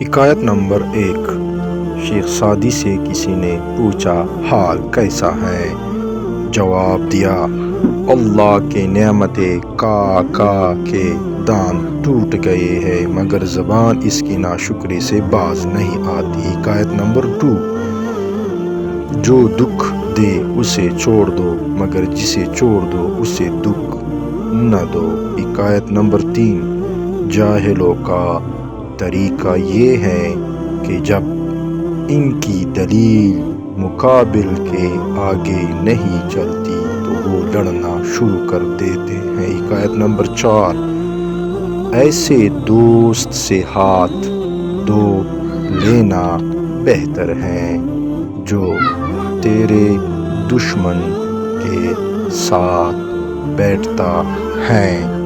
حکایت نمبر 1۔ شیخ سعدی سے کسی نے پوچھا حال کیسا ہے؟ جواب دیا اللہ کے نعمتیں کا کے دان ٹوٹ گئے ہیں مگر زبان اس کی ناشکری سے باز نہیں آتی۔ حکایت نمبر 2۔ جو دکھ دے اسے چھوڑ دو مگر جسے چھوڑ دو اسے دکھ نہ دو۔ حکایت نمبر 3۔ جاہلوں کا طریقہ یہ ہے کہ جب ان کی دلیل مقابل کے آگے نہیں چلتی تو وہ لڑنا شروع کر دیتے ہیں۔ حکایت نمبر 4۔ ایسے دوست سے ہاتھ دھو لینا بہتر ہے جو تیرے دشمن کے ساتھ بیٹھتا ہے۔